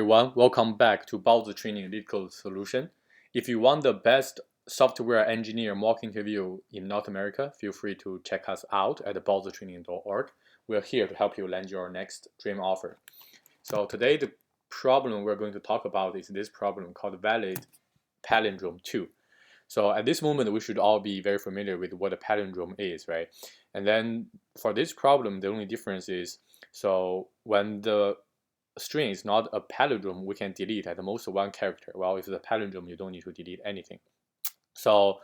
Everyone, welcome back to Baozi Training Leetcode solution. If you want the best software engineer mock interview in North America, feel free to check us out at baozitraining.org. We're here to help you land your next dream offer. So today the problem we're going to talk about is this problem called valid palindrome 2. So at this moment, we should all be very familiar with what a palindrome is, right? And then for this problem, the only difference is, so when the string is not a palindrome, we can delete at the most one character. Well, if it's a palindrome, you don't need to delete anything. So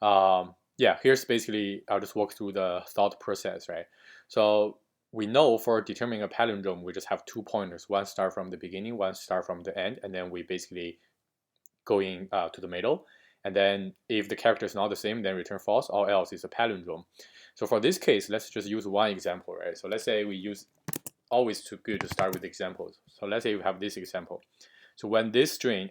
yeah, here's basically, I'll just walk through the thought process, right? So we know for determining a palindrome, we just have 2 pointers. One start from the beginning, one start from the end, and then we basically going to the middle. And then if the character is not the same, then return false, or else it's a palindrome. So for this case, let's just use one example, right? So let's say we use always too good to start with examples. So let's say we have this example. So when this string,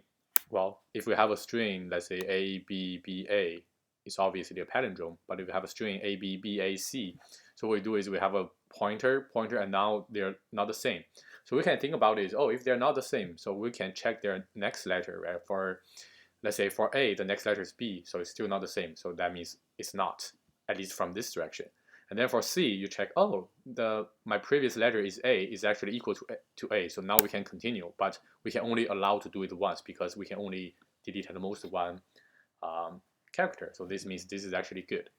well, if we have a string, let's say A, B, B, A, it's obviously a palindrome. But if we have a string A, B, B, A, C, so what we do is we have a pointer, and now they're not the same. So we can think about it is, oh, if they're not the same, so we can check their next letter, right? For, let's say for A, the next letter is B, so it's still not the same. So that means it's not, at least from this direction. And then for C, you check, oh, my previous letter is A, is actually equal to A, so now we can continue, but we can only allow to do it once because we can only delete at the most one character. So this means this is actually good.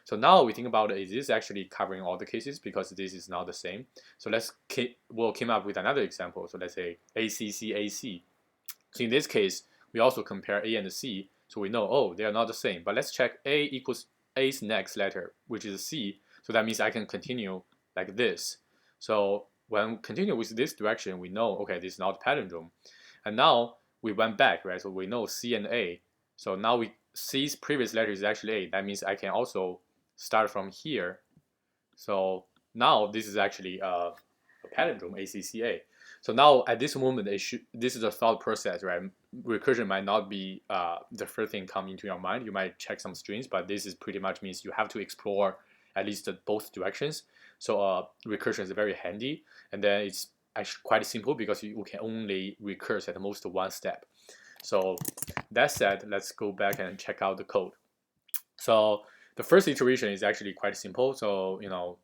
So now we think about, is this actually covering all the cases because this is not the same? So we'll come up with another example. So let's say ACC. So in this case, we also compare A and C, so we know, oh, they are not the same. But let's check A equals A's next letter, which is C. So that means I can continue like this. So when continue with this direction, we know, okay, this is not palindrome. And now we went back, right? So we know C and A. So now C's previous letter is actually A. That means I can also start from here. So now this is actually a palindrome, ACCA. So now at this moment, this is a thought process, right? Recursion might not be the first thing come into your mind. You might check some strings, but this is pretty much means you have to explore at least both directions. So recursion is very handy, and then it's actually quite simple because you can only recurse at most one step. So that said, let's go back and check out the code. So the first iteration is actually quite simple. So,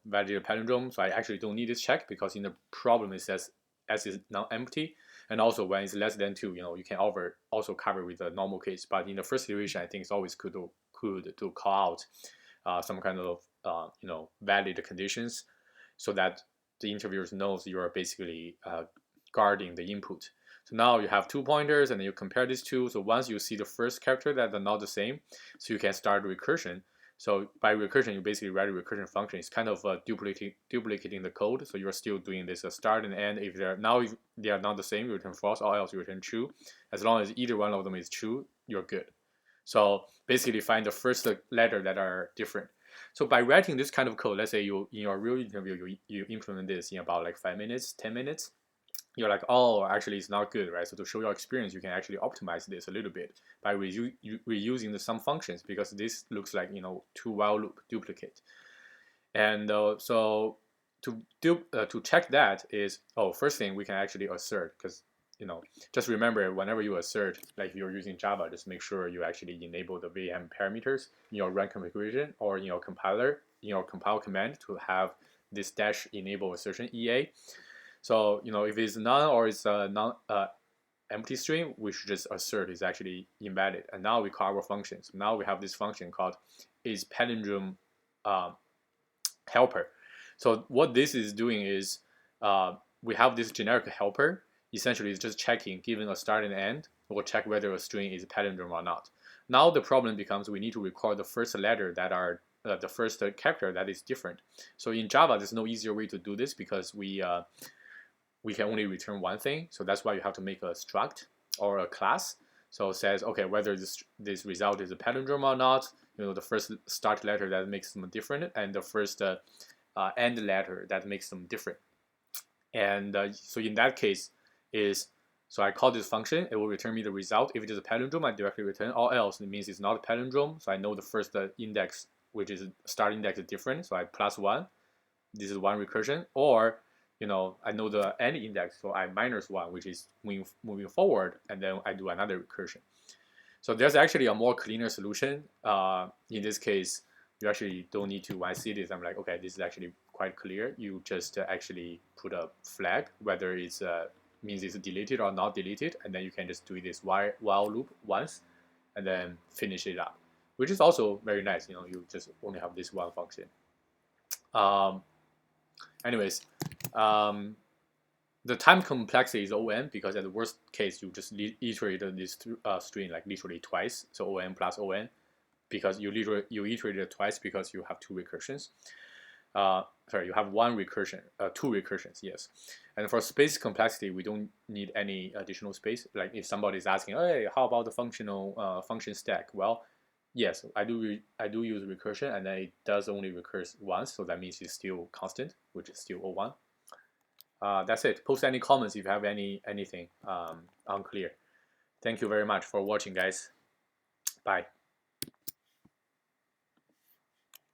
validate palindrome. So I actually don't need this check because in the problem it says S is non-empty. And also when it's less than 2, you can also cover with a normal case. But in the first iteration, I think it's always good to call out some kind of, valid conditions so that the interviewer knows you are basically guarding the input. So now you have 2 pointers and then you compare these two. So once you see the first character that are not the same, so you can start recursion. So by recursion, you basically write a recursion function. It's kind of duplicating the code. So you're still doing this start and end. If they are not the same, you return false, or else you return true. As long as either one of them is true, you're good. So basically find the first letter that are different. So by writing this kind of code, let's say in your real interview, you implement this in about like 5 minutes, 10 minutes. You're like, oh, actually it's not good, right? So to show your experience, you can actually optimize this a little bit by reusing the sum functions, because this looks like, two while loop duplicate. And so to check that is, first thing we can actually assert, because just remember, whenever you assert, like if you're using Java, just make sure you actually enable the VM parameters in your run configuration or in your compiler, in your compile command, to have this dash enable assertion EA. So, if it's none or it's a empty string, we should just assert it's actually invalid. And now we call our function. So now we have this function called is palindrome helper. So what this is doing is we have this generic helper. Essentially, it's just checking, given a start and end, we'll check whether a string is a palindrome or not. Now the problem becomes we need to record the first letter that are the first character that is different. So in Java, there's no easier way to do this because we can only return one thing. So that's why you have to make a struct or a class. So it says, okay, whether this result is a palindrome or not, the first start letter that makes them different, and the first end letter that makes them different. And so in that case so I call this function, it will return me the result. If it is a palindrome, I directly return, or else it means it's not a palindrome. So I know the first index, which is start index, is different. So I +1. This is one recursion. Or I know the end index, so I -1, which is moving forward, and then I do another recursion. So there's actually a more cleaner solution. In this case, you actually don't need to, when I see this, I'm like, okay, this is actually quite clear. You just actually put a flag, whether it's means it's deleted or not deleted, and then you can just do this while loop once, and then finish it up, which is also very nice. You just only have this one function. Anyways, the time complexity is O(n) because at the worst case you just iterated this string like literally twice, so O(n) plus O(n), because you iterated it twice because you have two recursions. Sorry, you have one recursion, two recursions, yes. And for space complexity, we don't need any additional space. Like if somebody is asking, hey, how about the function stack? Well, yes, I do use recursion, and then it does only recurs once, so that means it's still constant, which is still O(1). That's it. Post any comments if you have anything unclear. Thank you very much for watching, guys. Bye.